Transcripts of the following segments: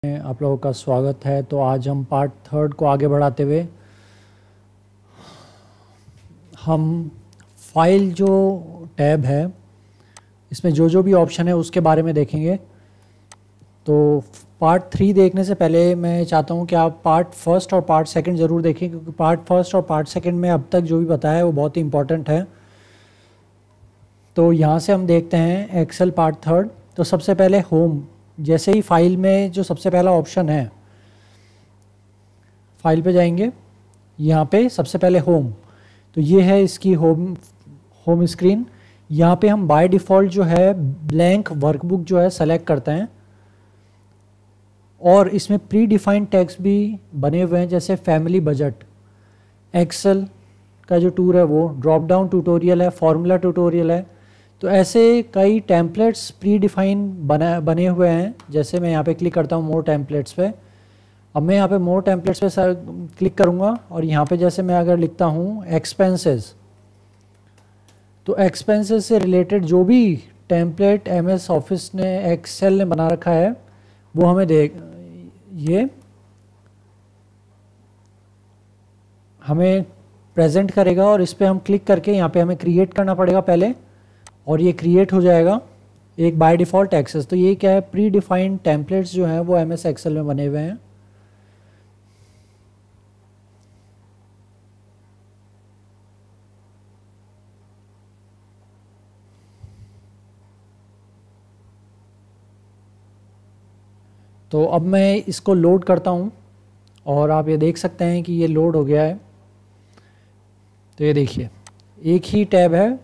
आप लोगों का स्वागत है। तो आज हम पार्ट थर्ड को आगे बढ़ाते हुए हम फाइल जो टैब है इसमें जो भी ऑप्शन है उसके बारे में देखेंगे। तो पार्ट थ्री देखने से पहले मैं चाहता हूं कि आप पार्ट फर्स्ट और पार्ट सेकंड ज़रूर देखें, क्योंकि पार्ट फर्स्ट और पार्ट सेकंड में अब तक जो भी बताया है वो बहुत ही इम्पोर्टेंट है। तो यहाँ से हम देखते हैं एक्सेल पार्ट थर्ड। तो सबसे पहले होम, जैसे ही फाइल में जो सबसे पहला ऑप्शन है, फाइल पे जाएंगे, यहाँ पे सबसे पहले होम, तो ये है इसकी होम स्क्रीन। यहाँ पे हम बाय डिफ़ॉल्ट जो है ब्लैंक वर्कबुक जो है सेलेक्ट करते हैं और इसमें प्री डिफाइंड टैग्स भी बने हुए हैं, जैसे फैमिली बजट, एक्सेल का जो टूर है वो, ड्रॉप डाउन ट्यूटोरियल है, फॉर्मूला ट्यूटोरियल है। तो ऐसे कई टेम्पलेट्स प्री डिफाइन बने हुए हैं। जैसे मैं यहाँ पे क्लिक करता हूँ मोर टेम्पलेट्स पे। अब मैं यहाँ पे मोर टेम्पलेट्स पे क्लिक करूँगा और यहाँ पे जैसे मैं अगर लिखता हूँ एक्सपेंसेस, तो एक्सपेंसेस से रिलेटेड जो भी टेम्पलेट MS ऑफिस ने, एक्सेल ने बना रखा है वो हमें हमें प्रेजेंट करेगा। और इस पर हम क्लिक करके यहाँ पे हमें क्रिएट करना पड़ेगा पहले, और ये क्रिएट हो जाएगा एक बाय डिफ़ॉल्ट एक्सेस। तो ये क्या है, प्री डिफाइंड टेम्पलेट्स जो हैं वो MS एक्सेल में बने हुए हैं। तो अब मैं इसको लोड करता हूँ और आप ये देख सकते हैं कि ये लोड हो गया है। तो ये देखिए एक ही टैब है,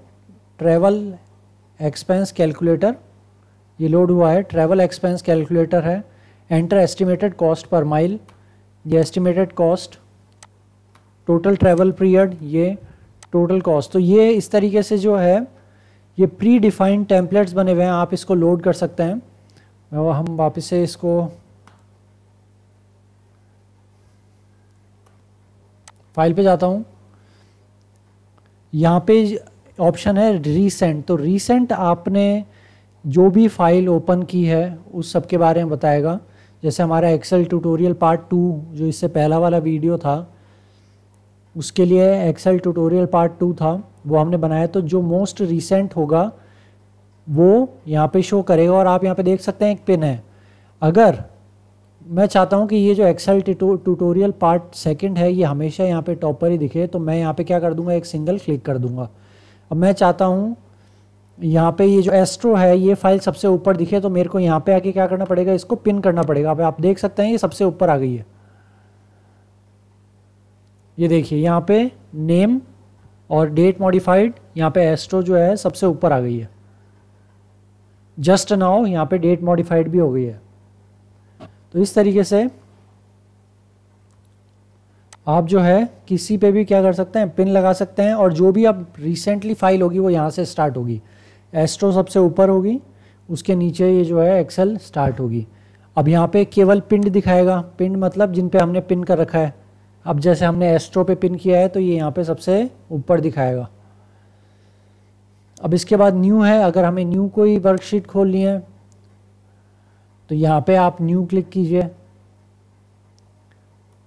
ट्रैवल एक्सपेंस कैलकुलेटर, ये लोड हुआ है। ट्रैवल एक्सपेंस कैलकुलेटर है, enter estimated cost per mile, ये estimated cost, total travel period, ये टोटल कॉस्ट। तो ये इस तरीके से जो है ये प्री डिफाइंड टेम्पलेट्स बने हुए हैं, आप इसको लोड कर सकते हैं। हम वापस से इसको फाइल पे जाता हूँ, यहाँ पे ऑप्शन है रीसेंट। तो रीसेंट आपने जो भी फाइल ओपन की है उस सब के बारे में बताएगा। जैसे हमारा एक्सेल ट्यूटोरियल पार्ट 2 जो इससे पहला वाला वीडियो था, उसके लिए एक्सेल ट्यूटोरियल पार्ट 2 था वो हमने बनाया। तो जो मोस्ट रीसेंट होगा वो यहाँ पे शो करेगा। और आप यहाँ पे देख सकते हैं एक पिन है। अगर मैं चाहता हूँ कि ये जो एक्सेल ट्यूटोरियल पार्ट सेकंड है ये हमेशा यहाँ पे टॉप पर ही दिखे, तो मैं यहाँ पे क्या कर दूंगा, एक सिंगल क्लिक कर दूंगा। अब मैं चाहता हूँ यहाँ पे ये जो एस्ट्रो है ये फाइल सबसे ऊपर दिखे, तो मेरे को यहाँ पे आके क्या करना पड़ेगा, इसको पिन करना पड़ेगा। अब आप देख सकते हैं ये सबसे ऊपर आ गई है। ये देखिए यहाँ पे नेम और डेट मॉडिफाइड, यहाँ पे एस्ट्रो जो है सबसे ऊपर आ गई है। जस्ट नाउ यहाँ पे डेट मॉडिफाइड भी हो गई है। तो इस तरीके से आप जो है किसी पे भी क्या कर सकते हैं, पिन लगा सकते हैं। और जो भी अब रिसेंटली फाइल होगी वो यहाँ से स्टार्ट होगी। एस्ट्रो सबसे ऊपर होगी, उसके नीचे ये जो है एक्सेल स्टार्ट होगी। अब यहाँ पे केवल पिंड दिखाएगा, पिंड मतलब जिन पे हमने पिन कर रखा है। अब जैसे हमने एस्ट्रो पे पिन किया है तो ये यहाँ पे सबसे ऊपर दिखाएगा। अब इसके बाद न्यू है, अगर हमें न्यू कोई वर्कशीट खोलनी है तो यहाँ पे आप न्यू क्लिक कीजिए।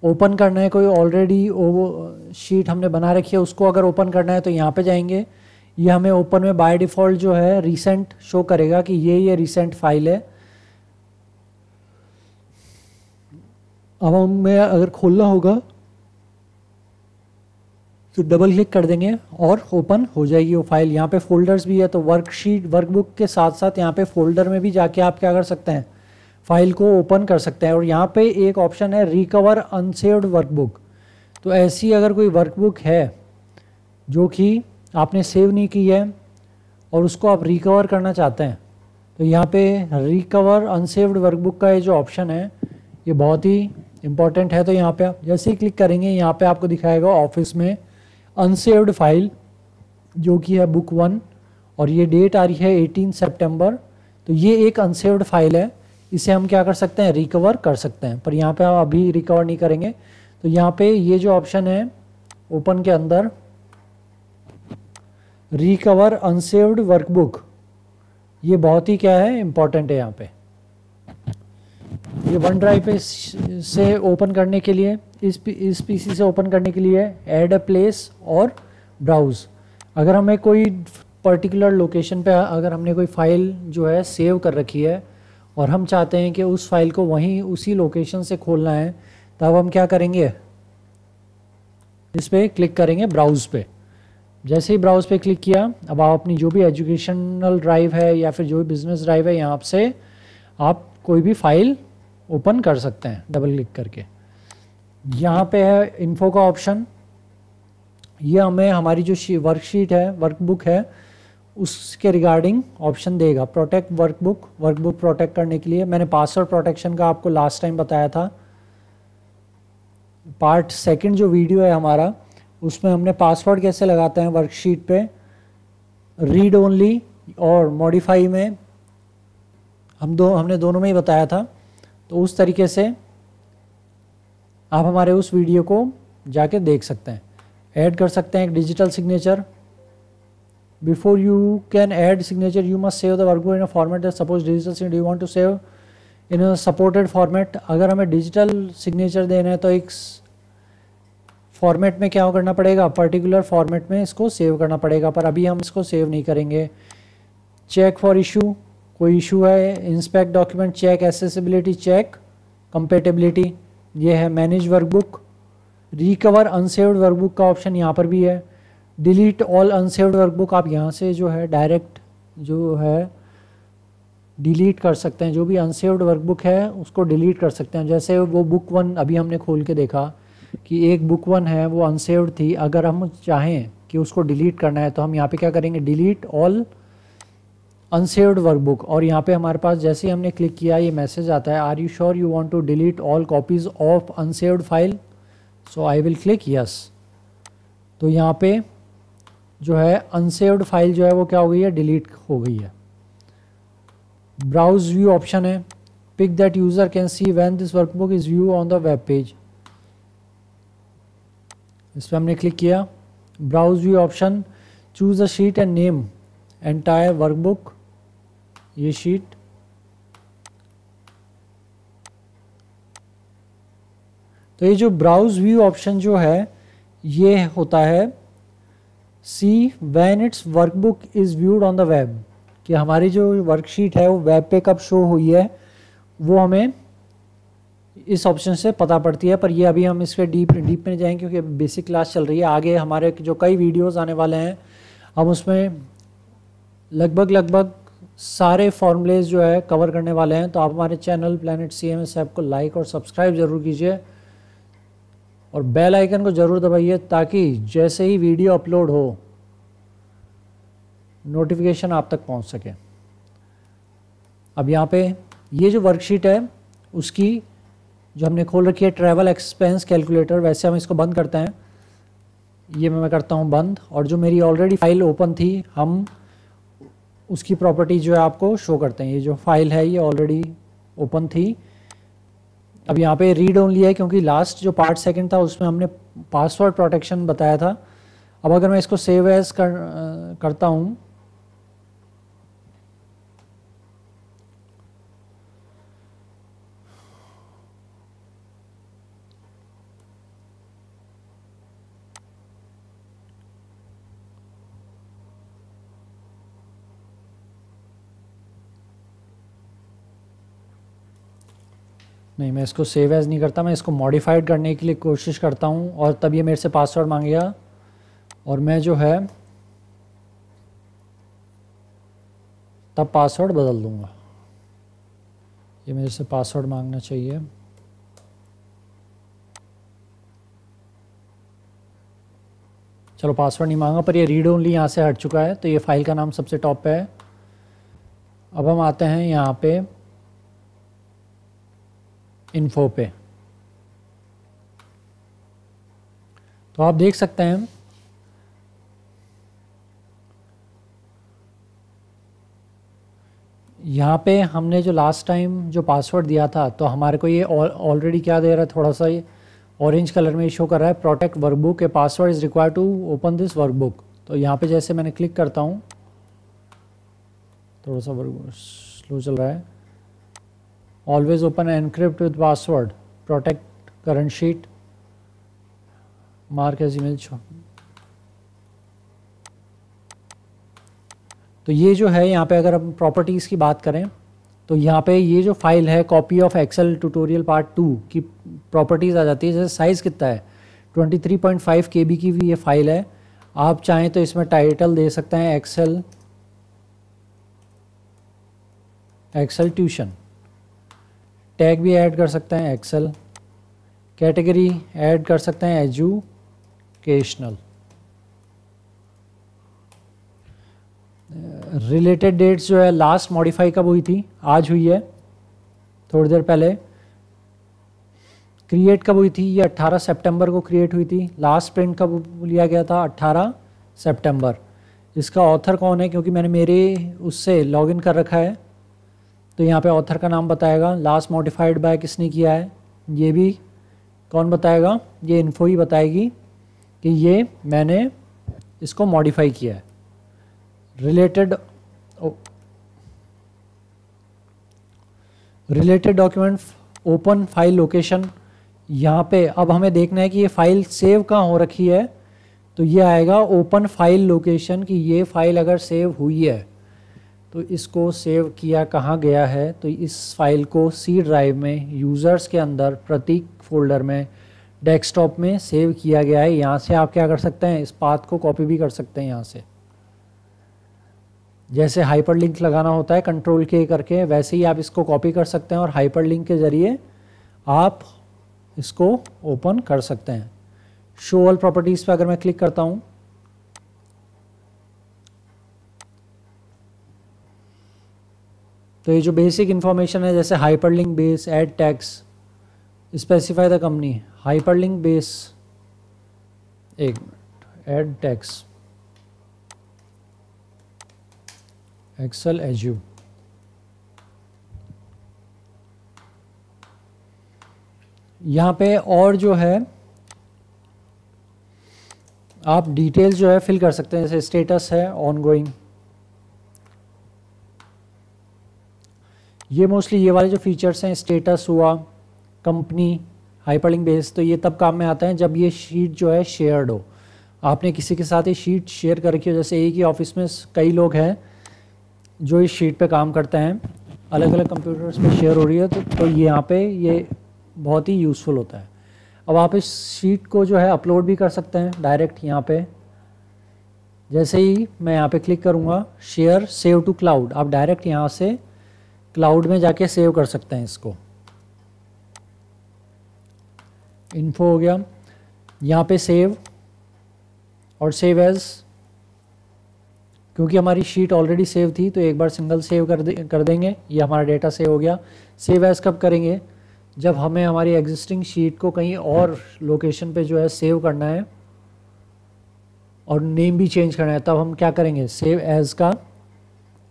ओपन करना है कोई ऑलरेडी शीट हमने बना रखी है उसको अगर ओपन करना है तो यहाँ पे जाएंगे। ये हमें ओपन में बाय डिफ़ॉल्ट जो है रीसेंट शो करेगा कि ये रीसेंट फाइल है। अब हमें अगर खोलना होगा तो डबल क्लिक कर देंगे और ओपन हो जाएगी वो फाइल। यहाँ पे फोल्डर्स भी है, तो वर्कशीट वर्कबुक के साथ साथ यहाँ पे फोल्डर में भी जाके आप क्या कर सकते हैं, फाइल को ओपन कर सकते हैं। और यहाँ पे एक ऑप्शन है रिकवर अनसेव्ड वर्कबुक। तो ऐसी अगर कोई वर्कबुक है जो कि आपने सेव नहीं की है और उसको आप रिकवर करना चाहते हैं, तो यहाँ पे रिकवर अनसेव्ड वर्कबुक का ये जो ऑप्शन है ये बहुत ही इम्पॉर्टेंट है। तो यहाँ पे आप जैसे ही क्लिक करेंगे यहाँ पे आपको दिखाएगा ऑफिस में अनसेव्ड फाइल जो कि है बुक 1, और ये डेट आ रही है 18 सितंबर। तो ये एक अनसेव्ड फाइल है, इसे हम क्या कर सकते हैं, रिकवर कर सकते हैं। पर यहाँ पे हम अभी रिकवर नहीं करेंगे। तो यहाँ पे ये जो ऑप्शन है ओपन के अंदर रिकवर अनसेव्ड वर्कबुक, ये बहुत ही क्या है, इम्पॉर्टेंट है यहाँ पे। ये वन ड्राइव पे से ओपन करने के लिए, इस पीसी से ओपन करने के लिए ऐड अ प्लेस और ब्राउज़। अगर हमें कोई पर्टिकुलर लोकेशन पे अगर हमने कोई फ़ाइल जो है सेव कर रखी है और हम चाहते हैं कि उस फाइल को वहीं उसी लोकेशन से खोलना है, तब हम क्या करेंगे, इस पर क्लिक करेंगे ब्राउज़ पे। जैसे ही ब्राउज़ पे क्लिक किया, अब आप अपनी जो भी एजुकेशनल ड्राइव है या फिर जो भी बिज़नेस ड्राइव है, यहाँ से आप कोई भी फाइल ओपन कर सकते हैं डबल क्लिक करके। यहाँ पे है इन्फो का ऑप्शन, ये हमें हमारी जो वर्कशीट है, वर्कबुक है, उसके रिगार्डिंग ऑप्शन देगा। प्रोटेक्ट वर्कबुक, वर्कबुक प्रोटेक्ट करने के लिए मैंने पासवर्ड प्रोटेक्शन का आपको लास्ट टाइम बताया था। पार्ट सेकंड जो वीडियो है हमारा, उसमें हमने पासवर्ड कैसे लगाते हैं वर्कशीट पे, रीड ओनली और मॉडिफाई में हमने दोनों में ही बताया था। तो उस तरीके से आप हमारे उस वीडियो को जाके देख सकते हैं। ऐड कर सकते हैं एक digital signature. Before you can add signature you must save the workbook in a format that support digital signature you want to save in a supported format. अगर हमें डिजिटल सिग्नेचर देना है तो एक फॉर्मेट में क्या करना पड़ेगा, पर्टिकुलर फॉर्मेट में इसको सेव करना पड़ेगा, पर अभी हम इसको सेव नहीं करेंगे। चेक फॉर इशू, कोई इशू है, inspect document, check accessibility, check compatibility, ये है। Manage workbook, recover unsaved workbook का ऑप्शन यहाँ पर भी है। डिलीट ऑल अनसेव्ड वर्कबुक, आप यहाँ से जो है डायरेक्ट जो है डिलीट कर सकते हैं, जो भी अनसेव्ड वर्कबुक है उसको डिलीट कर सकते हैं। जैसे वो बुक 1 अभी हमने खोल के देखा कि एक बुक 1 है वो अनसेव्ड थी, अगर हम चाहें कि उसको डिलीट करना है तो हम यहाँ पे क्या करेंगे, डिलीट ऑल अनसेव्ड वर्कबुक। और यहाँ पे हमारे पास जैसे ही हमने क्लिक किया ये मैसेज आता है, are you sure you want to delete all copies of unsaved file, so I will click yes. तो यहाँ पे जो है अनसेव्ड फाइल जो है वो क्या हो गई है, डिलीट हो गई है। ब्राउज व्यू ऑप्शन है, pick that user can see when this workbook is view on the web page, इस पर हमने क्लिक किया। Browse view option, choose a sheet and name entire workbook, ये शीट। तो ये जो ब्राउज व्यू ऑप्शन जो है ये होता है see when it's workbook is viewed on the web, कि हमारी जो वर्कशीट है वो वेब पे कब शो हुई है वो हमें इस ऑप्शन से पता पड़ती है। पर ये अभी हम इस पर डीप में जाएंगे क्योंकि बेसिक क्लास चल रही है। आगे हमारे जो कई वीडियोस आने वाले हैं हम उसमें लगभग सारे फॉर्मूलेज जो है कवर करने वाले हैं। तो आप हमारे चैनल प्लैनेट CMS ऐप को लाइक और सब्सक्राइब ज़रूर कीजिए और बेल आइकन को ज़रूर दबाइए ताकि जैसे ही वीडियो अपलोड हो नोटिफिकेशन आप तक पहुंच सके। अब यहाँ पे ये जो वर्कशीट है उसकी जो हमने खोल रखी है ट्रैवल एक्सपेंस कैलकुलेटर, वैसे हम इसको बंद करते हैं। ये मैं करता हूँ बंद, और जो मेरी ऑलरेडी फाइल ओपन थी हम उसकी प्रॉपर्टी जो है आपको शो करते हैं। ये जो फाइल है ये ऑलरेडी ओपन थी। अब यहाँ पे रीड ओनली है क्योंकि लास्ट जो पार्ट सेकंड था उसमें हमने पासवर्ड प्रोटेक्शन बताया था। अब अगर मैं इसको सेव एज करता हूँ नहीं, मैं इसको सेव एज नहीं करता, मैं इसको मॉडिफाइड करने के लिए कोशिश करता हूँ और तब ये मेरे से पासवर्ड मांगेगा और मैं जो है तब पासवर्ड बदल दूँगा। ये मेरे से पासवर्ड मांगना चाहिए। चलो पासवर्ड नहीं मांगा, पर ये रीड ओनली यहाँ से हट चुका है तो ये फाइल का नाम सबसे टॉप पे है। अब हम आते हैं यहाँ पे इन्फो पे, तो आप देख सकते हैं यहाँ पे हमने जो लास्ट टाइम जो पासवर्ड दिया था तो हमारे को ये ऑलरेडी क्या दे रहा है, थोड़ा सा ये ऑरेंज कलर में शो कर रहा है, protect workbook a password is required to open this workbook. तो यहाँ पे जैसे मैंने क्लिक करता हूँ, थोड़ा सा वर्कबुक स्लो चल रहा है, always open encrypt with password, protect current sheet, mark as image. तो ये जो है यहाँ पे अगर हम प्रॉपर्टीज़ की बात करें तो यहाँ पे ये जो फाइल है copy of Excel tutorial part 2 की प्रॉपर्टीज़ आ जाती है। जैसे साइज़ कितना है 23.5 KB की भी ये फाइल है। आप चाहें तो इसमें टाइटल दे सकते हैं एक्सेल ट्यूशन, टैग भी ऐड कर सकते हैं एक्सेल, कैटेगरी ऐड कर सकते हैं एजुकेशनल, रिलेटेड डेट्स जो है लास्ट मॉडिफाई कब हुई थी, आज हुई है थोड़ी देर पहले। क्रिएट कब हुई थी, ये 18 सितंबर को क्रिएट हुई थी। लास्ट प्रिंट कब लिया गया था, 18 सितंबर। इसका ऑथर कौन है, क्योंकि मैंने मेरे उससे लॉगिन कर रखा है तो यहाँ पे ऑथर का नाम बताएगा। लास्ट मॉडिफाइड बाय किसने किया है ये भी कौन बताएगा, ये इन्फो ही बताएगी कि ये मैंने इसको मॉडिफाई किया है। Related document open file location, यहाँ पे अब हमें देखना है कि ये फाइल सेव कहाँ हो रखी है। तो ये आएगा ओपन फाइल लोकेशन कि ये फाइल अगर सेव हुई है तो इसको सेव किया कहाँ गया है। तो इस फाइल को सी ड्राइव में यूज़र्स के अंदर प्रतीक फोल्डर में डेस्कटॉप में सेव किया गया है। यहाँ से आप क्या कर सकते हैं, इस पाथ को कॉपी भी कर सकते हैं। यहाँ से जैसे हाइपरलिंक लगाना होता है कंट्रोल के करके, वैसे ही आप इसको कॉपी कर सकते हैं और हाइपरलिंक के ज़रिए आप इसको ओपन कर सकते हैं। शो ऑल प्रॉपर्टीज़ पे अगर मैं क्लिक करता हूँ तो ये जो बेसिक इन्फॉर्मेशन है जैसे hyperlink base, add tags, specify the company, hyperlink base, एक minute, add tags, Excel Edu, यहाँ पे और जो है आप डिटेल्स जो है फिल कर सकते हैं। जैसे स्टेटस है ऑनगोइंग, ये मोस्टली ये वाले जो फीचर्स हैं, स्टेटस हुआ, कंपनी, हाइपरलिंक बेस, तो ये तब काम में आता है जब ये शीट जो है शेयर्ड हो। आपने किसी के साथ ये शीट शेयर कर रखी हो, जैसे एक ही ऑफिस में कई लोग हैं जो इस शीट पे काम करते हैं, अलग अलग कंप्यूटर्स पे शेयर हो रही है तो ये यहाँ पे ये बहुत ही यूज़फुल होता है। अब आप इस शीट को जो है अपलोड भी कर सकते हैं डायरेक्ट यहाँ पे। जैसे ही मैं यहाँ पे क्लिक करूँगा शेयर सेव टू क्लाउड, आप डायरेक्ट यहाँ से क्लाउड में जाके सेव कर सकते हैं इसको। इन्फो हो गया, यहाँ पे सेव और सेव एज, क्योंकि हमारी शीट ऑलरेडी सेव थी तो एक बार सिंगल सेव कर देंगे, ये हमारा डेटा सेव हो गया। सेव एज कब करेंगे, जब हमें हमारी एग्जिस्टिंग शीट को कहीं और लोकेशन पे जो है सेव करना है और नेम भी चेंज करना है, तब हम क्या करेंगे, सेव एज का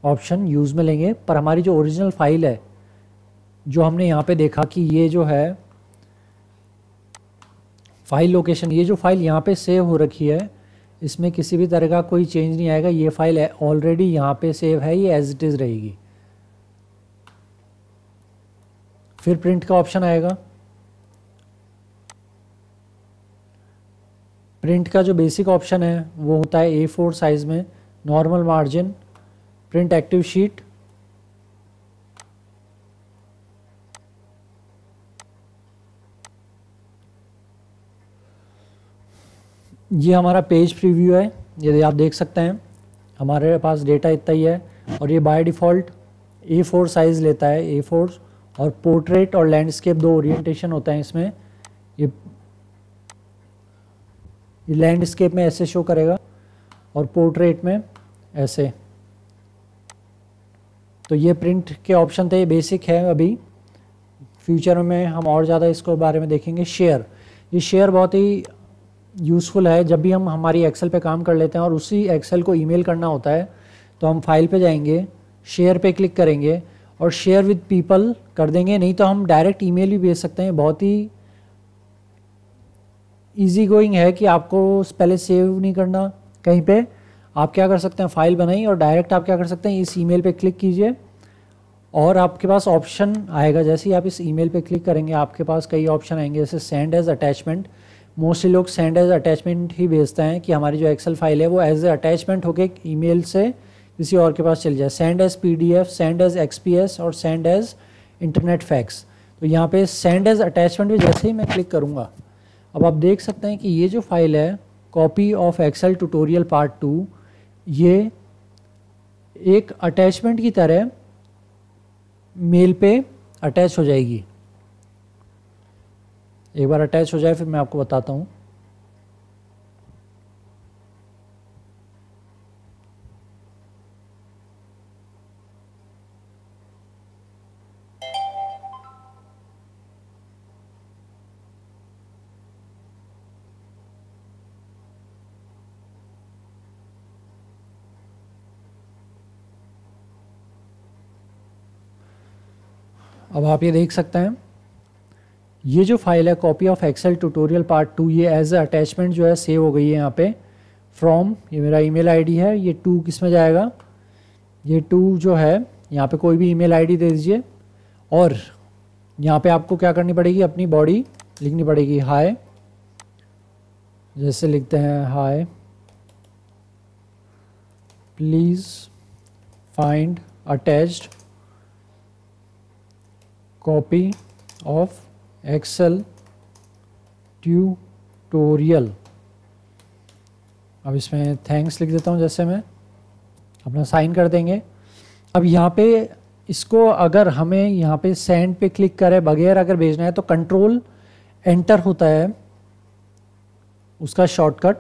ऑप्शन यूज़ में लेंगे। पर हमारी जो ओरिजिनल फाइल है, जो हमने यहाँ पे देखा कि ये जो है फाइल लोकेशन, ये जो फाइल यहाँ पे सेव हो रखी है इसमें किसी भी तरह का कोई चेंज नहीं आएगा। ये फाइल ऑलरेडी यहाँ पे सेव है, ये एज इट इज़ रहेगी। फिर प्रिंट का ऑप्शन आएगा। प्रिंट का जो बेसिक ऑप्शन है वो होता है A4 साइज़ में, normal margin, print active sheet, ये हमारा पेज प्रीव्यू है, यदि आप देख सकते हैं हमारे पास डेटा इतना ही है और ये बाय डिफ़ॉल्ट A4 साइज़ लेता है, A4। और पोर्ट्रेट और लैंडस्केप दो ओरिएंटेशन होता है इसमें। ये लैंडस्केप में ऐसे शो करेगा और पोर्ट्रेट में ऐसे। तो ये प्रिंट के ऑप्शन थे, ये बेसिक है। अभी फ्यूचर में हम और ज़्यादा इसको बारे में देखेंगे। शेयर, ये शेयर बहुत ही यूज़फुल है। जब भी हम हमारी एक्सेल पे काम कर लेते हैं और उसी एक्सेल को ईमेल करना होता है तो हम फाइल पे जाएंगे, शेयर पे क्लिक करेंगे और शेयर विद पीपल कर देंगे। नहीं तो हम डायरेक्ट ईमेल भी भेज सकते हैं। बहुत ही इजी गोइंग है कि आपको पहले सेव नहीं करना कहीं पे। आप क्या कर सकते हैं, फाइल बनाइए और डायरेक्ट आप क्या कर सकते हैं, इस ईमेल पे क्लिक कीजिए और आपके पास ऑप्शन आएगा, जैसे ही आप इस ईमेल पे क्लिक करेंगे आपके पास कई ऑप्शन आएंगे, जैसे सेंड एज अटैचमेंट। मोस्टली लोग सेंड एज अटैचमेंट ही भेजते हैं कि हमारी जो एक्सेल फाइल है वो एज ए अटैचमेंट होके ईमेल से किसी और के पास चल जाए। Send as PDF, send as XPS और सेंड एज इंटरनेट फैक्स। तो यहाँ पे सेंड एज अटैचमेंट भी जैसे ही मैं क्लिक करूँगा, अब आप देख सकते हैं कि ये जो फाइल है copy of Excel tutorial part 2, ये एक अटैचमेंट की तरह मेल पे अटैच हो जाएगी। एक बार अटैच हो जाए फिर मैं आपको बताता हूँ। अब आप ये देख सकते हैं ये जो फाइल है copy of Excel tutorial part 2, ये एज ए अटैचमेंट जो है सेव हो गई है यहाँ पे फ्रॉम, ये मेरा ईमेल आईडी है। ये 2 किस में जाएगा, ये 2 जो है यहाँ पे कोई भी ईमेल आईडी दे दीजिए और यहाँ पे आपको क्या करनी पड़ेगी, अपनी बॉडी लिखनी पड़ेगी। हाय, जैसे लिखते हैं hi please find attached copy of Excel tutorial. अब इसमें थैंक्स लिख देता हूँ, जैसे मैं अपना साइन कर देंगे। अब यहाँ पे इसको अगर हमें यहाँ पे सेंड पे क्लिक करें बगैर अगर भेजना है तो कंट्रोल एंटर होता है उसका शॉर्टकट,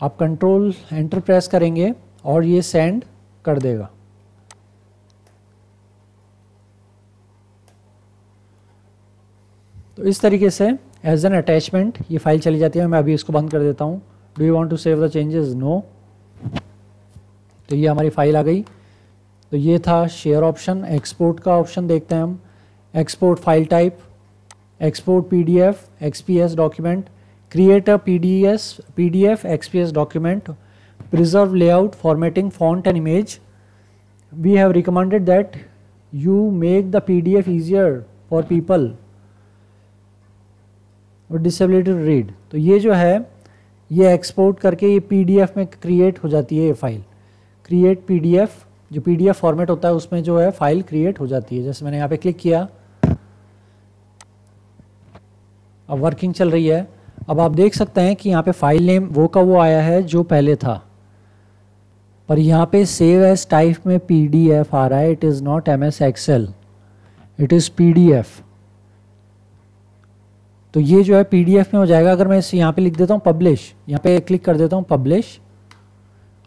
आप कंट्रोल एंटर प्रेस करेंगे और ये सेंड कर देगा। तो इस तरीके से एज एन अटैचमेंट ये फाइल चली जाती है। मैं अभी इसको बंद कर देता हूँ। Do you want to save the changes, no. तो ये हमारी फाइल आ गई। तो ये था शेयर ऑप्शन। एक्सपोर्ट का ऑप्शन देखते हैं हम। Export file type, export PDF XPS document, create a PDF XPS document, preserve layout, formatting, font and image. We have recommended that you make the PDF easier for people और disability to read. तो ये जो है ये export करके ये PDF में create हो जाती है ये फाइल। क्रिएट PDF, जो PDF फॉर्मेट होता है उसमें जो है फाइल क्रिएट हो जाती है। जैसे मैंने यहाँ पे क्लिक किया, अब वर्किंग चल रही है। अब आप देख सकते हैं कि यहाँ पे फाइल नेम वो का वो आया है जो पहले था, पर यहाँ पे सेव एज टाइप में PDF आ रहा है। It is not MS Excel, it is PDF। तो ये जो है PDF में हो जाएगा। अगर मैं इसे यहाँ पे लिख देता हूँ पब्लिश, यहाँ पे क्लिक कर देता हूँ पब्लिश,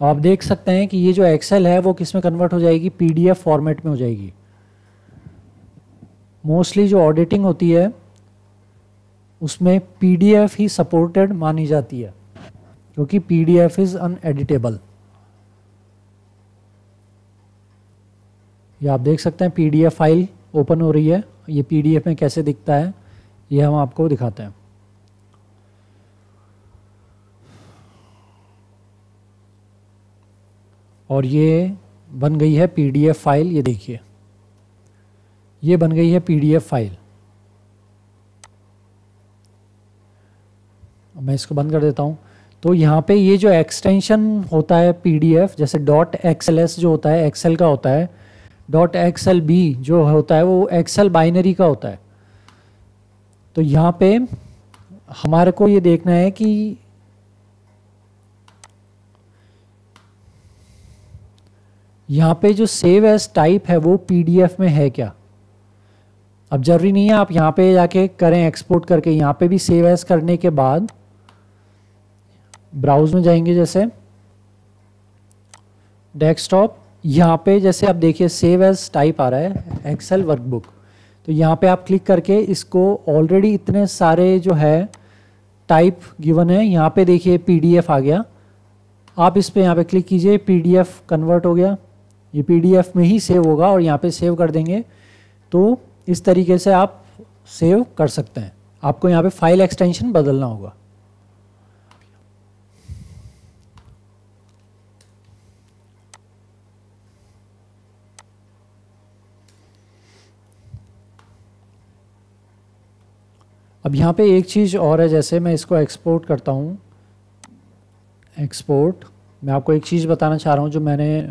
आप देख सकते हैं कि ये जो एक्सेल है वो किस में कन्वर्ट हो जाएगी, PDF फॉर्मेट में हो जाएगी। मोस्टली जो ऑडिटिंग होती है उसमें PDF ही सपोर्टेड मानी जाती है क्योंकि PDF इज़ अनएडिटेबल। ये आप देख सकते हैं PDF फाइल ओपन हो रही है। ये PDF में कैसे दिखता है ये हम आपको दिखाते हैं। और ये बन गई है PDF फाइल। ये देखिए ये बन गई है PDF फाइल। मैं इसको बंद कर देता हूँ। तो यहाँ पे ये जो एक्सटेंशन होता है PDF, जैसे .xls जो होता है एक्सेल का होता है, .xlb जो होता है वो एक्सेल बाइनरी का होता है। तो यहाँ पे हमारे को ये देखना है कि यहाँ पे जो सेव एज टाइप है वो PDF में है क्या। अब जरूरी नहीं है आप यहाँ पे जाके करें एक्सपोर्ट करके, यहाँ पे भी सेव एज करने के बाद ब्राउज में जाएंगे, जैसे डेस्कटॉप, यहाँ पे जैसे आप देखिए सेव एज टाइप आ रहा है एक्सेल वर्कबुक। तो यहाँ पे आप क्लिक करके इसको, ऑलरेडी इतने सारे जो है टाइप गिवन है, यहाँ पे देखिए PDF आ गया। आप इस पे यहाँ पे क्लिक कीजिए, PDF कन्वर्ट हो गया, ये PDF में ही सेव होगा और यहाँ पे सेव कर देंगे। तो इस तरीके से आप सेव कर सकते हैं। आपको यहाँ पे फाइल एक्सटेंशन बदलना होगा। अब यहाँ पे एक चीज़ और है, जैसे मैं इसको एक्सपोर्ट करता हूँ, एक्सपोर्ट, मैं आपको एक चीज़ बताना चाह रहा हूँ जो मैंने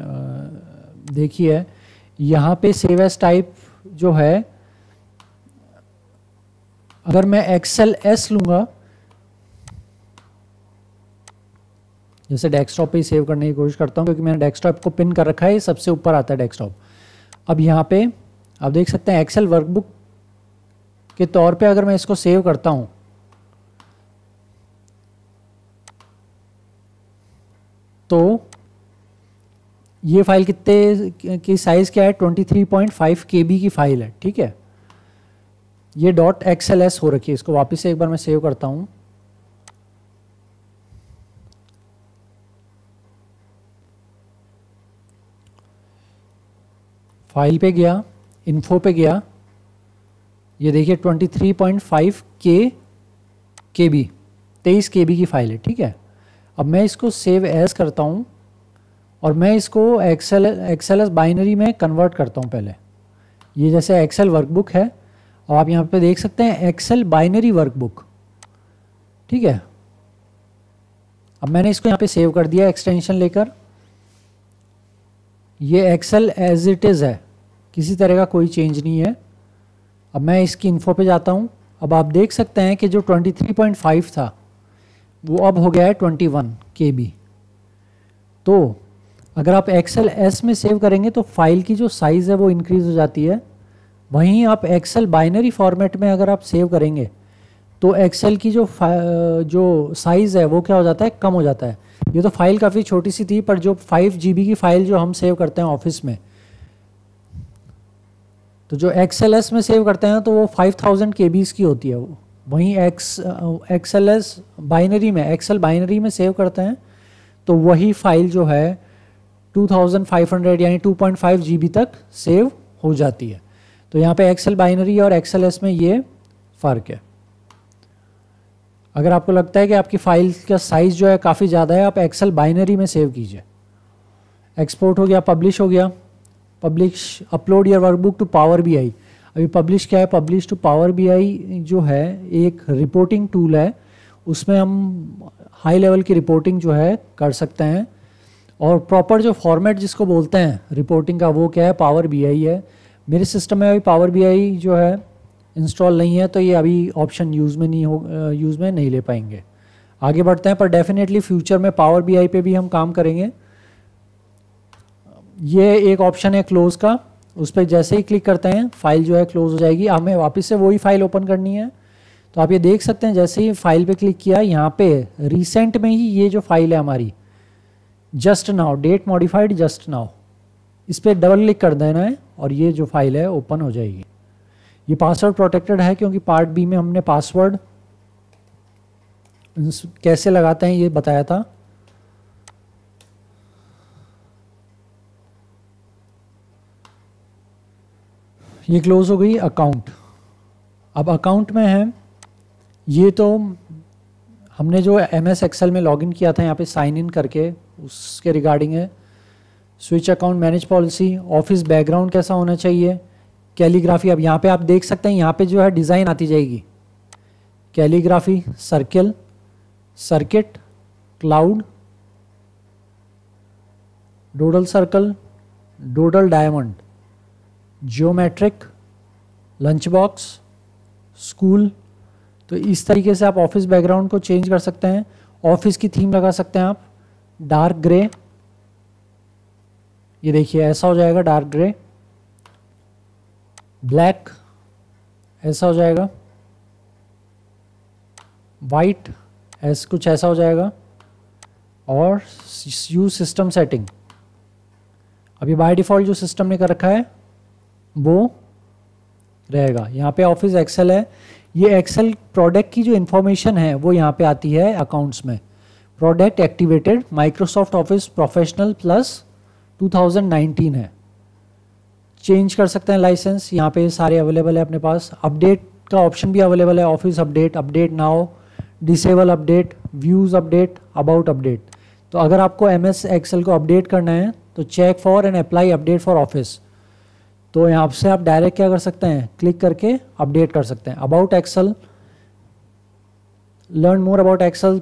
देखी है। यहाँ पे सेव एज टाइप जो है, अगर मैं XLS लूँगा, जैसे डेस्कटॉप पे ही सेव करने की कोशिश करता हूँ क्योंकि मैंने डेस्कटॉप को पिन कर रखा है, ये सबसे ऊपर आता है डेस्कटॉप। अब यहाँ पे आप देख सकते हैं एक्सेल वर्कबुक के तौर पे अगर मैं इसको सेव करता हूँ तो ये फाइल कितने की साइज़ क्या है, 23.5 KB की फाइल है, ठीक है। ये .xls हो रखी है। इसको वापस से एक बार मैं सेव करता हूँ। फाइल पे गया, इन्फो पे गया, ये देखिए 23.5 KB 23 KB की फाइल है, ठीक है। अब मैं इसको सेव एज करता हूँ और मैं इसको XLS बाइनरी में कन्वर्ट करता हूँ पहले। ये जैसे एक्सेल वर्कबुक है और आप यहाँ पे देख सकते हैं एक्सेल बाइनरी वर्कबुक, ठीक है। अब मैंने इसको यहाँ पे सेव कर दिया एक्सटेंशन लेकर। ये एक्सेल एज इट इज़ है, किसी तरह का कोई चेंज नहीं है। अब मैं इसकी इन्फो पे जाता हूँ। अब आप देख सकते हैं कि जो 23.5 था वो अब हो गया है 21 KB। तो अगर आप XLS में सेव करेंगे तो फाइल की जो साइज़ है वो इंक्रीज़ हो जाती है। वहीं आप एक्सेल बाइनरी फॉर्मेट में अगर आप सेव करेंगे तो एक्सेल की जो साइज़ है वो क्या हो जाता है, कम हो जाता है। ये तो फाइल काफ़ी छोटी सी थी, पर जो 5 GB की फाइल जो हम सेव करते हैं ऑफिस में, तो जो XLS में सेव करते हैं तो वो 5000 KBs की होती है वो। वहीं XLS बाइनरी में, एक्सेल बाइनरी में सेव करते हैं तो वही फाइल जो है 2500 यानी 2.5 GB तक सेव हो जाती है। तो यहाँ पे एक्सेल बाइनरी और XLS में ये फ़र्क है। अगर आपको लगता है कि आपकी फाइल का साइज़ जो है काफ़ी ज़्यादा है, आप एक्सेल बाइनरी में सेव कीजिए। एक्सपोर्ट हो गया, पब्लिश हो गया। Publish, upload your workbook to power BI। अभी पब्लिश क्या है, पब्लिश टू पावर BI जो है एक रिपोर्टिंग टूल है, उसमें हम हाई लेवल की रिपोर्टिंग जो है कर सकते हैं। और प्रॉपर जो फॉर्मेट जिसको बोलते हैं रिपोर्टिंग का वो क्या है, पावर BI है। मेरे सिस्टम में अभी पावर BI जो है इंस्टॉल नहीं है, तो ये अभी ऑप्शन यूज़ में नहीं ले पाएंगे। आगे बढ़ते हैं, पर डेफिनेटली फ्यूचर में पावर BI पे भी हम काम करेंगे। ये एक ऑप्शन है क्लोज का, उस पर जैसे ही क्लिक करते हैं फाइल जो है क्लोज हो जाएगी। हमें वापस से वही फाइल ओपन करनी है। तो आप ये देख सकते हैं जैसे ही फाइल पे क्लिक किया, यहाँ पे रिसेंट में ही ये जो फाइल है हमारी just now, date modified just now, इस पर डबल क्लिक कर देना है और ये जो फाइल है ओपन हो जाएगी। ये पासवर्ड प्रोटेक्टेड है क्योंकि पार्ट बी में हमने पासवर्ड कैसे लगाते हैं ये बताया था। ये क्लोज हो गई अकाउंट। अब अकाउंट में है, ये तो हमने जो MS एक्सेल में लॉगिन किया था यहाँ पे साइन इन करके, उसके रिगार्डिंग है। Switch account, manage policy, office background कैसा होना चाहिए, कैलीग्राफी। अब यहाँ पे आप देख सकते हैं यहाँ पे जो है डिज़ाइन आती जाएगी, calligraphy, circle, circuit, cloud, doodle circle, doodle diamond, geometric, lunch box, school. तो इस तरीके से आप ऑफिस बैकग्राउंड को चेंज कर सकते हैं। ऑफिस की थीम लगा सकते हैं आप, डार्क ग्रे, ये देखिए ऐसा हो जाएगा डार्क ग्रे। ब्लैक ऐसा हो जाएगा, वाइट ऐसा कुछ ऐसा हो जाएगा। और यूज सिस्टम सेटिंग, अभी बाय डिफ़ॉल्ट जो सिस्टम ने कर रखा है वो रहेगा। यहाँ पे ऑफिस एक्सेल है, ये एक्सेल प्रोडक्ट की जो इन्फॉर्मेशन है वो यहाँ पे आती है अकाउंट्स में। Product activated Microsoft office professional plus 2019 है। चेंज कर सकते हैं लाइसेंस, यहाँ पे सारे अवेलेबल है अपने पास। अपडेट का ऑप्शन भी अवेलेबल है, office update, update now, disable update, views update, about update. तो अगर आपको MS एक्सेल को अपडेट करना है तो check for and apply update for Office, तो यहाँ से आप डायरेक्ट क्या कर सकते हैं, क्लिक करके अपडेट कर सकते हैं। About Excel learn more about Excel,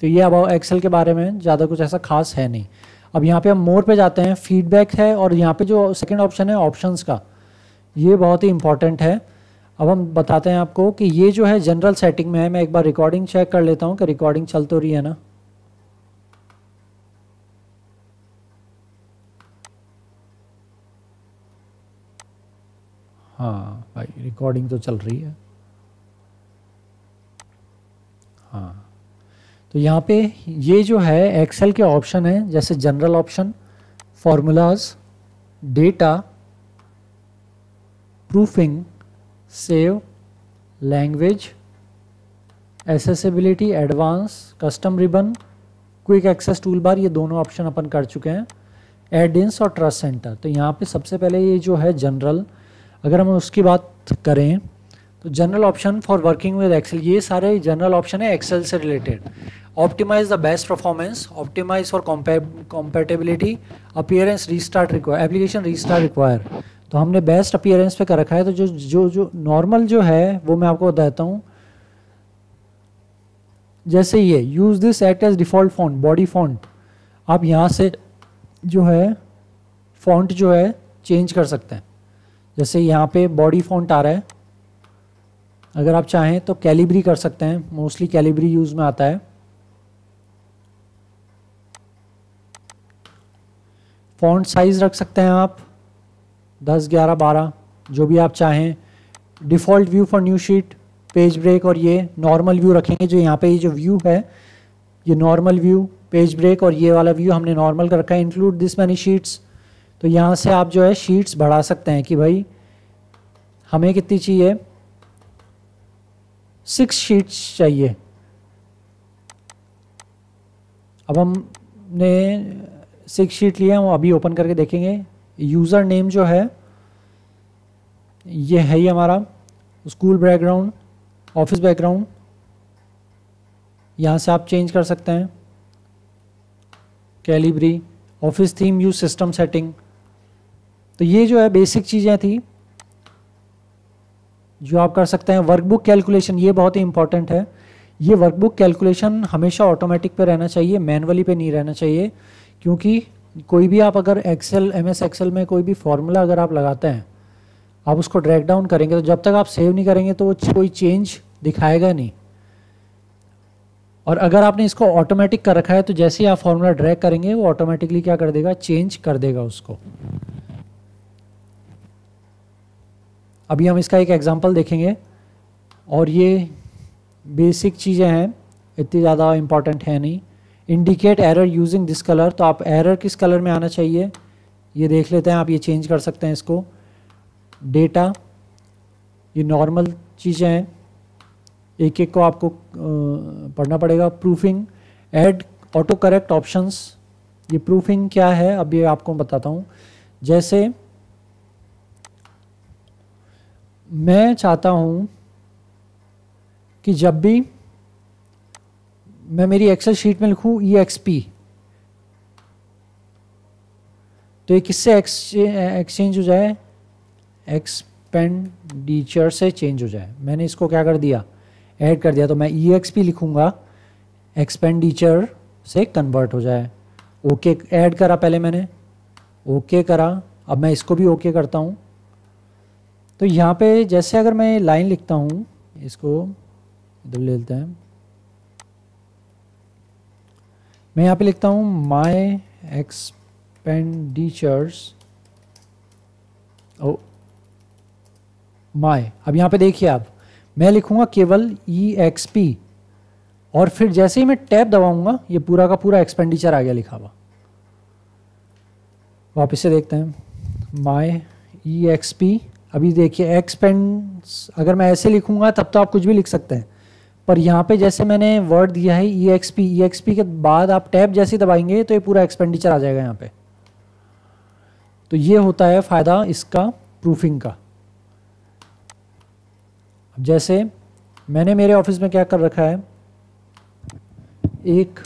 तो ये अबाउट एक्सेल के बारे में ज़्यादा कुछ ऐसा खास है नहीं। अब यहाँ पे हम मोर पे जाते हैं, फीडबैक है, और यहाँ पे जो सेकंड ऑप्शन है ऑप्शंस का, ये बहुत ही इंपॉर्टेंट है। अब हम बताते हैं आपको कि ये जो है जनरल सेटिंग में है। मैं एक बार रिकॉर्डिंग चेक कर लेता हूँ कि रिकॉर्डिंग चल तो रही है ना। हाँ भाई रिकॉर्डिंग तो चल रही है। हाँ, तो यहाँ पे ये जो है एक्सेल के ऑप्शन है, जैसे general option, formulas, data, proofing, save, language, accessibility, advance, custom ribbon, quick access tool bar, ये दोनों ऑप्शन अपन कर चुके हैं। एड-इन्स और ट्रस्ट सेंटर। तो यहाँ पे सबसे पहले ये जो है जनरल, अगर हम उसकी बात करें तो general option for working with Excel, ये सारे जनरल ऑप्शन है एक्सेल से related. Optimise the best performance, optimise for compatibility, appearance restart require, application restart require. तो हमने बेस्ट अपीयरेंस पे कर रखा है। तो जो जो जो नॉर्मल जो है वो मैं आपको बताता हूँ। जैसे ये use this act as default font, body font, आप यहाँ से जो है फॉन्ट जो है चेंज कर सकते हैं। जैसे यहाँ पे बॉडी फॉन्ट आ रहा है, अगर आप चाहें तो कैलिब्री कर सकते हैं, मोस्टली कैलिब्री यूज में आता है। फॉन्ट साइज रख सकते हैं आप 10, 11, 12 जो भी आप चाहें। Default view for new sheet, page break, और ये नॉर्मल व्यू रखेंगे। जो यहाँ पे ये जो व्यू है ये नॉर्मल व्यू, पेज ब्रेक, और ये वाला व्यू हमने नॉर्मल कर रखा है। इंक्लूड दिस मैनी शीट्स, तो यहाँ से आप जो है शीट्स बढ़ा सकते हैं कि भाई हमें कितनी चाहिए, 6 शीट्स चाहिए। अब हमने 6 शीट लिए हैं, वो अभी ओपन करके देखेंगे। यूज़र नेम जो है ये है ही हमारा, स्कूल बैकग्राउंड, ऑफिस बैकग्राउंड, यहाँ से आप चेंज कर सकते हैं। Calibri, office theme, use system setting. तो ये जो है बेसिक चीज़ें थी जो आप कर सकते हैं। वर्कबुक कैलकुलेशन, ये बहुत ही इंपॉर्टेंट है। ये वर्कबुक कैलकुलेशन हमेशा ऑटोमेटिक पे रहना चाहिए, मैनुअली पे नहीं रहना चाहिए। क्योंकि कोई भी आप अगर एक्सेल, एमएस एक्सेल में कोई भी फॉर्मूला अगर आप लगाते हैं, आप उसको ड्रैग डाउन करेंगे तो जब तक आप सेव नहीं करेंगे तो वो कोई चेंज दिखाएगा नहीं। और अगर आपने इसको ऑटोमेटिक कर रखा है तो जैसे ही आप फॉर्मूला ड्रैग करेंगे वो ऑटोमेटिकली क्या कर देगा, चेंज कर देगा उसको। अभी हम इसका एक एग्जांपल देखेंगे, और ये बेसिक चीज़ें हैं, इतनी ज़्यादा इंपॉर्टेंट है नहीं। Indicate error using this colour, तो आप एरर किस कलर में आना चाहिए ये देख लेते हैं। आप ये चेंज कर सकते हैं इसको। डेटा, ये नॉर्मल चीज़ें हैं, एक एक को आपको पढ़ना पड़ेगा। Proofing, add auto correct options, ये प्रूफिंग क्या है अब ये आपको बताता हूँ। जैसे मैं चाहता हूँ कि जब भी मैं मेरी एक्सेल शीट में लिखूँ EXP, तो ये किससे एक्सचेंज हो जाए, एक्सपेंडिचर से चेंज हो जाए। मैंने इसको क्या कर दिया, ऐड कर दिया, तो मैं EXP लिखूंगा, एक्सपेंडिचर से कन्वर्ट हो जाए। ओके ऐड करा पहले मैंने, ओके करा, अब मैं इसको भी ओके करता हूँ। तो यहाँ पे जैसे अगर मैं लाइन लिखता हूँ, इसको इधर ले लेते हैं, मैं यहाँ पे लिखता हूँ माय एक्सपेंडिचर्स, ओ माय। अब यहाँ पे देखिए आप, मैं लिखूंगा केवल EXP, और फिर जैसे ही मैं टैब दबाऊंगा ये पूरा का पूरा एक्सपेंडिचर आ गया लिखा हुआ। वापस से देखते हैं, माय EXP। अभी देखिए एक्सपेंस, अगर मैं ऐसे लिखूंगा तब तो आप कुछ भी लिख सकते हैं, पर यहाँ पे जैसे मैंने वर्ड दिया है EXP के बाद आप टैब जैसे ही दबाएंगे तो ये पूरा एक्सपेंडिचर आ जाएगा यहाँ पे। तो ये होता है फ़ायदा इसका प्रूफिंग का। जैसे मैंने मेरे ऑफिस में क्या कर रखा है, एक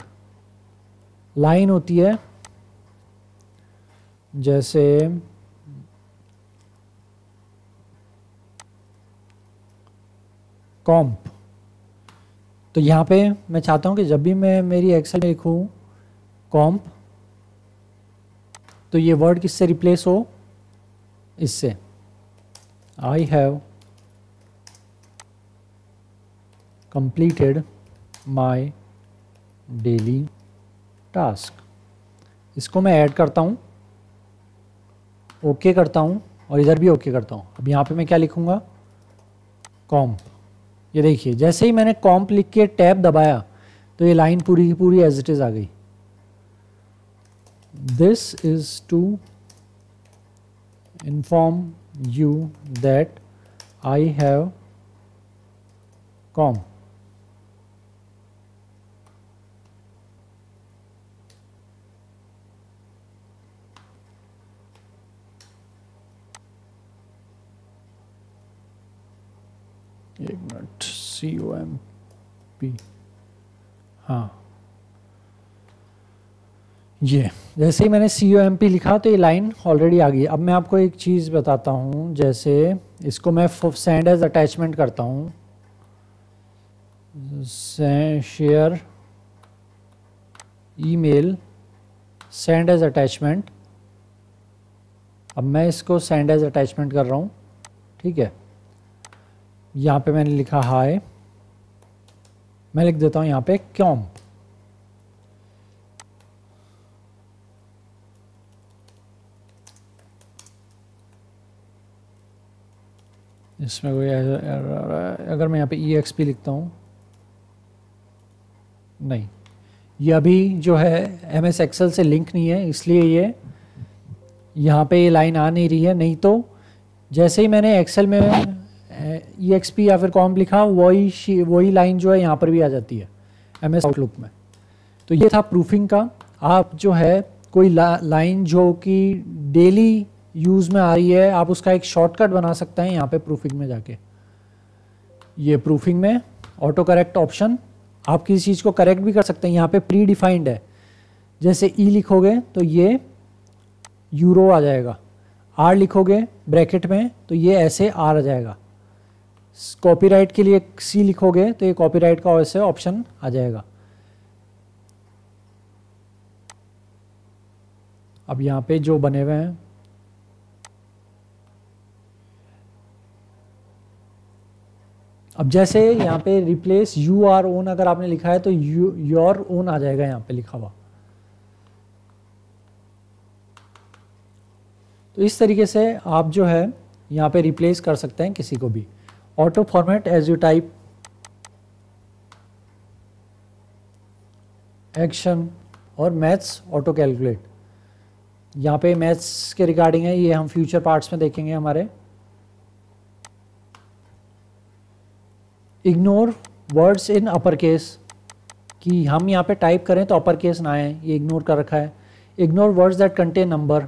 लाइन होती है जैसे कॉम्प, तो यहाँ पे मैं चाहता हूँ कि जब भी मैं मेरी एक्सेल में लिखूँ कॉम्प, तो ये वर्ड किससे रिप्लेस हो, इससे। I have completed my daily task. इसको मैं ऐड करता हूँ, ओके करता हूँ और इधर भी ओके करता हूँ। अब यहाँ पे मैं क्या लिखूँगा, कॉम्प। ये देखिए जैसे ही मैंने कॉम्प लिख के टैब दबाया तो ये लाइन पूरी की पूरी एज इट इज़ आ गई। This is to inform you that I have comp. एक मिनट, COMP, हाँ ये जैसे ही मैंने COMP लिखा तो ये लाइन ऑलरेडी आ गई। अब मैं आपको एक चीज़ बताता हूँ, जैसे इसको मैं सेंड एज अटैचमेंट करता हूँ, share email send as attachment. अब मैं इसको सेंड एज अटैचमेंट कर रहा हूँ, ठीक है। यहाँ पे मैंने लिखा हाय, मैं लिख देता हूँ यहाँ पे कॉम्प। इसमें कोई अगर मैं यहाँ पे EXP लिखता हूँ, नहीं, ये अभी जो है MS एक्सेल से लिंक नहीं है, इसलिए ये यहाँ पे ये लाइन आ नहीं रही है। नहीं तो जैसे ही मैंने एक्सेल में EXP या फिर कॉम्प लिखा, वही लाइन जो है यहाँ पर भी आ जाती है MS आउटलुक में। तो ये था प्रूफिंग का। आप जो है कोई लाइन जो कि डेली यूज़ में आ रही है, आप उसका एक शॉर्टकट बना सकते हैं यहाँ पे प्रूफिंग में जाके। ये प्रूफिंग में ऑटो करेक्ट ऑप्शन, आप किसी चीज़ को करेक्ट भी कर सकते हैं। यहाँ पे प्री डिफाइंड है, जैसे E लिखोगे तो ये यूरो आ जाएगा, R लिखोगे ब्रैकेट में तो ये ऐसे R आ जाएगा। कॉपीराइट के लिए C लिखोगे तो ये कॉपीराइट का ऐसे ऑप्शन आ जाएगा। अब यहाँ पे जो बने हुए हैं, अब जैसे यहाँ पे रिप्लेस यू आर ओन अगर आपने लिखा है तो योर ओन आ जाएगा यहाँ पे लिखा हुआ। तो इस तरीके से आप जो है यहाँ पे रिप्लेस कर सकते हैं किसी को भी। Auto format as you type, action और मैथ्स ऑटो कैलकुलेट। यहाँ पे मैथ्स के रिगार्डिंग है, ये हम फ्यूचर पार्ट्स में देखेंगे हमारे। Ignore words in upper case, कि हम यहाँ पे टाइप करें तो अपर केस ना आए, ये इग्नोर कर रखा है। Ignore words that contain number,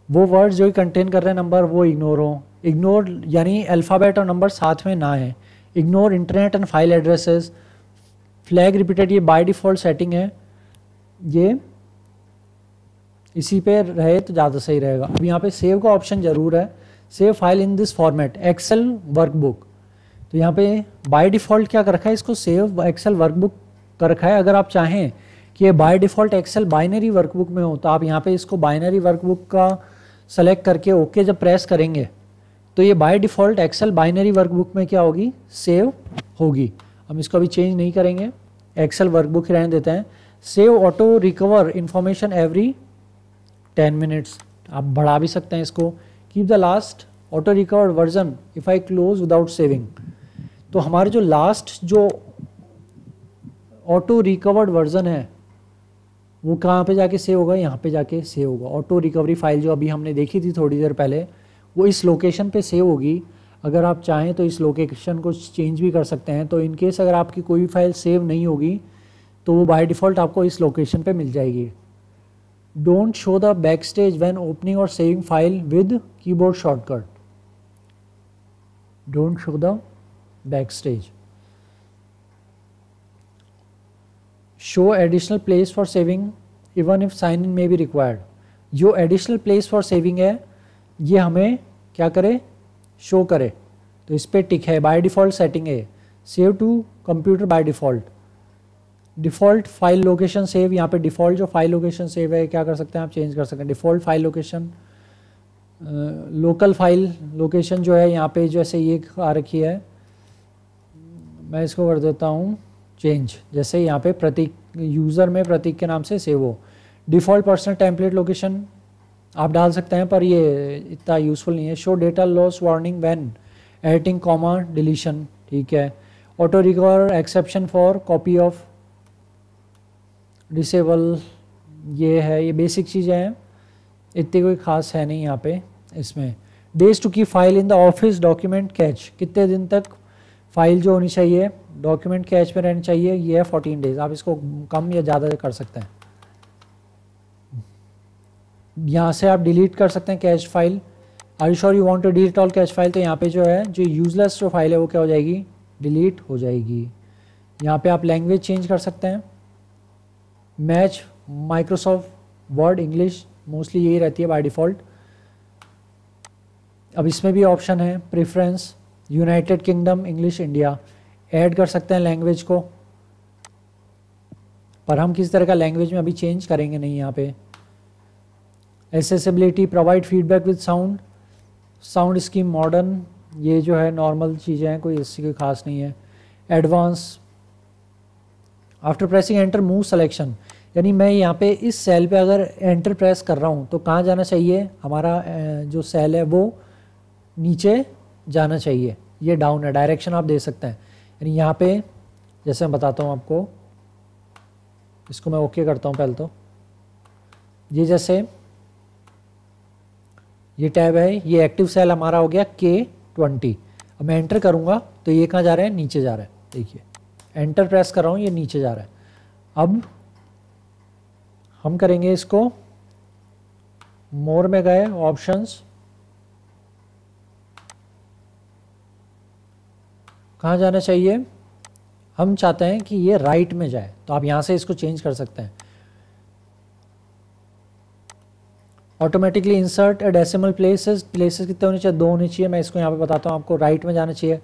वो वर्ड्स जो कंटेन कर रहे हैं नंबर वो इग्नोर हो। इग्नोर यानी अल्फ़ाबेट और नंबर साथ में ना है। Ignore internet and file addresses, flag repeated, ये बाय डिफ़ॉल्ट सेटिंग है, ये इसी पे रहे तो ज़्यादा सही रहेगा। अब यहाँ पे सेव का ऑप्शन ज़रूर है, save file in this format Excel workbook. तो यहाँ पे बाय डिफ़ॉल्ट क्या कर रखा है, इसको सेव एक्सेल वर्कबुक कर रखा है। अगर आप चाहें कि ये by default Excel binary workbook में हो तो आप यहाँ पे इसको बाइनरी वर्कबुक का सेलेक्ट करके ओके जब प्रेस करेंगे तो ये by default Excel binary workbook में क्या होगी, सेव होगी। हम इसको अभी चेंज नहीं करेंगे, एक्सेल वर्कबुक ही रहने देते हैं। Save auto recover information every 10 minutes, आप बढ़ा भी सकते हैं इसको। Keep the last auto recovered version if I close without saving. तो हमारे जो लास्ट जो ऑटो रिकवर्ड वर्जन है वो कहाँ पे जाके सेव होगा, यहाँ पे जाके सेव होगा। ऑटो रिकवरी फाइल जो अभी हमने देखी थी थोड़ी देर पहले, वो इस लोकेशन पे सेव होगी। अगर आप चाहें तो इस लोकेशन को चेंज भी कर सकते हैं। तो इन केस अगर आपकी कोई भी फाइल सेव नहीं होगी तो वो बाय डिफ़ॉल्ट आपको इस लोकेशन पे मिल जाएगी। Don't show the backstage when opening और saving file with keyboard shortcut. Don't show the backstage. Show additional place for saving even if sign in may be required. जो additional place for saving है ये हमें क्या करे, show करे। तो इस पर टिक है, बाय डिफ़ॉल्ट सेटिंग है। Save to computer by default, default file location save, यहाँ पे डिफ़ॉल्ट जो फाइल लोकेशन सेव है क्या कर सकते हैं आप, चेंज कर सकते हैं। Default file location, local file location जो है यहाँ पे जैसे ये आ रखी है, मैं इसको कर देता हूँ चेंज, जैसे यहाँ पे प्रतीक यूज़र में प्रतीक के नाम से सेव हो। डिफ़ॉल्ट पर्सनल टेम्पलेट लोकेशन आप डाल सकते हैं पर ये इतना यूज़फुल नहीं है। Show data loss warning when editing comma deletion, ठीक है। Auto recover exception for copy of disable, ये है, ये बेसिक चीज़ें हैं, इतनी कोई ख़ास है नहीं यहाँ पे इसमें। डेज टू की file in the office document catch, कितने दिन तक फाइल जो होनी चाहिए डॉक्यूमेंट कैच में रहनी चाहिए, ये है 14 डेज। आप इसको कम या ज़्यादा कर सकते हैं। यहाँ से आप डिलीट कर सकते हैं cache file. Are you sure you want to delete all cache file, तो यहाँ पे जो है जो यूजलेस जो फाइल है वो क्या हो जाएगी, डिलीट हो जाएगी। यहाँ पे आप लैंग्वेज चेंज कर सकते हैं, match Microsoft word English, mostly यही रहती है बाय डिफ़ॉल्ट। अब इसमें भी ऑप्शन है preference, United kingdom English India, add कर सकते हैं लैंग्वेज को, पर हम किस तरह का लैंग्वेज में अभी चेंज करेंगे नहीं यहाँ पे। Accessibility, provide feedback with sound, sound scheme modern, ये जो है नॉर्मल चीज़ें हैं, कोई इसकी कोई खास नहीं है। Advance, after pressing enter move selection, यानी मैं यहाँ पे इस सेल पे अगर एंटर प्रेस कर रहा हूँ तो कहाँ जाना चाहिए, हमारा जो सेल है वो नीचे जाना चाहिए, ये डाउन है, डायरेक्शन आप दे सकते हैं। यानी यहाँ पे जैसे मैं बताता हूँ आपको, इसको मैं ओके करता हूँ पहले तो, ये जैसे ये टैब है, ये एक्टिव सेल हमारा हो गया K20। अब मैं एंटर करूँगा तो ये कहाँ जा रहा है, नीचे जा रहा है, देखिए एंटर प्रेस कर रहा हूँ ये नीचे जा रहा है। अब हम करेंगे इसको, मोर में गए ऑप्शंस, कहाँ जाना चाहिए, हम चाहते हैं कि ये राइट में जाए, तो आप यहाँ से इसको चेंज कर सकते हैं। Automatically insert decimal places, places कितने होने चाहिए, 2 होने चाहिए। मैं इसको यहाँ पे बताता हूँ आपको, राइट में जाना चाहिए।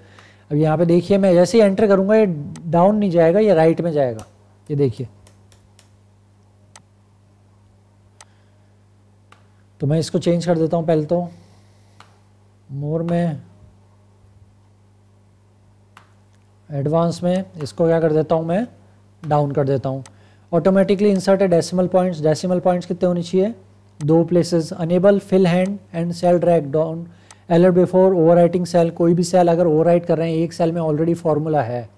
अब यहाँ पे देखिए मैं जैसे ही एंटर करूँगा ये डाउन नहीं जाएगा, ये राइट में जाएगा, ये देखिए। तो मैं इसको चेंज कर देता हूँ पहले तो, मोर में एडवांस में इसको क्या कर देता हूँ मैं, डाउन कर देता हूँ। Automatically insert decimal points, decimal points कितने होने चाहिए, 2 places. Enable fill hand and cell drag down alert before overwriting cell, कोई भी सेल अगर ओवरराइट कर रहे हैं, एक सेल में ऑलरेडी फार्मूला है,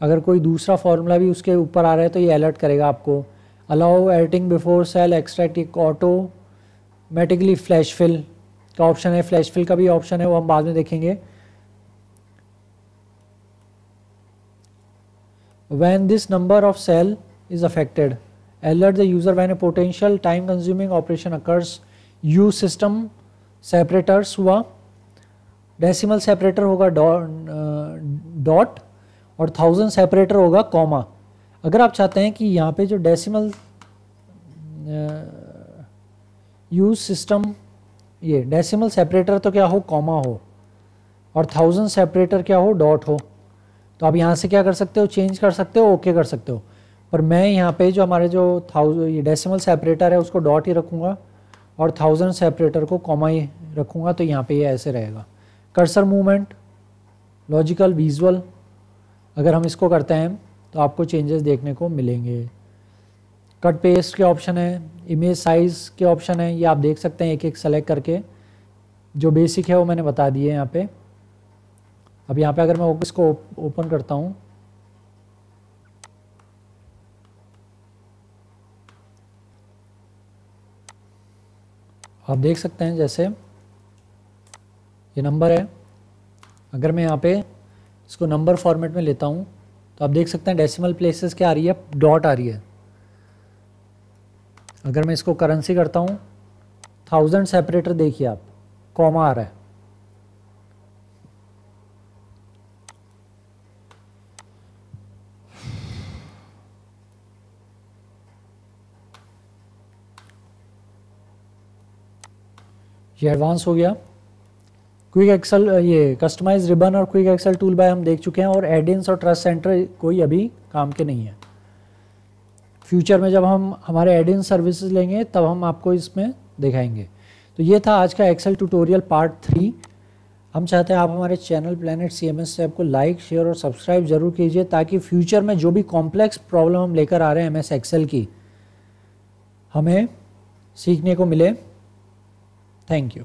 अगर कोई दूसरा फार्मूला भी उसके ऊपर आ रहा है तो ये अलर्ट करेगा आपको। Allow editing before cell extract, एक ऑटोमेटिकली फ्लैश फिल का ऑप्शन है, फ्लैश फिल का भी ऑप्शन है, वो हम बाद में देखेंगे। When this number of cell is affected, alert the user when a potential time consuming operation occurs. Use system separators हुआ, डेसिमल सेपरेटर होगा डॉट और 1000 सेपरेटर होगा कॉमा। अगर आप चाहते हैं कि यहाँ पे जो डेसिमल यूज सिस्टम, ये डेसिमल सेपरेटर तो क्या हो, कॉमा हो, और 1000 सेपरेटर क्या हो, डॉट हो, तो आप यहाँ से क्या कर सकते हो, चेंज कर सकते हो, ओके कर सकते हो। पर मैं यहाँ पे जो हमारे जो ये डेसिमल सेपरेटर है उसको डॉट ही रखूँगा और 1000 सेपरेटर को कॉमा ही रखूँगा, तो यहाँ पे ये ऐसे रहेगा। कर्सर मूवमेंट, लॉजिकल, विजुअल, अगर हम इसको करते हैं तो आपको चेंजेस देखने को मिलेंगे। कट पेस्ट के ऑप्शन है, इमेज साइज़ के ऑप्शन है, ये आप देख सकते हैं एक एक सेलेक्ट करके, जो बेसिक है वो मैंने बता दिए यहाँ पे। अब यहाँ पे अगर मैं इसको ओपन करता हूँ, आप देख सकते हैं जैसे ये नंबर है, अगर मैं यहाँ पे इसको नंबर फॉर्मेट में लेता हूँ तो आप देख सकते हैं डेसिमल प्लेसेस क्या आ रही है, डॉट आ रही है। अगर मैं इसको करेंसी करता हूँ, 1000 सेपरेटर देखिए आप, कॉमा आ रहा है। ये एडवांस हो गया, क्विक एक्सेल, ये कस्टमाइज रिबन और क्विक एक्सेल टूल बाय हम देख चुके हैं, और एडिंस और ट्रस्ट सेंटर कोई अभी काम के नहीं है। फ्यूचर में जब हम हमारे एडिन सर्विसेज लेंगे तब हम आपको इसमें दिखाएंगे। तो ये था आज का एक्सेल ट्यूटोरियल पार्ट 3। हम चाहते हैं आप हमारे चैनल प्लैनेट CMS से आपको लाइक, शेयर और सब्सक्राइब जरूर कीजिए, ताकि फ्यूचर में जो भी कॉम्प्लेक्स प्रॉब्लम हम लेकर आ रहे हैं MS एक्सेल की, हमें सीखने को मिले। Thank you.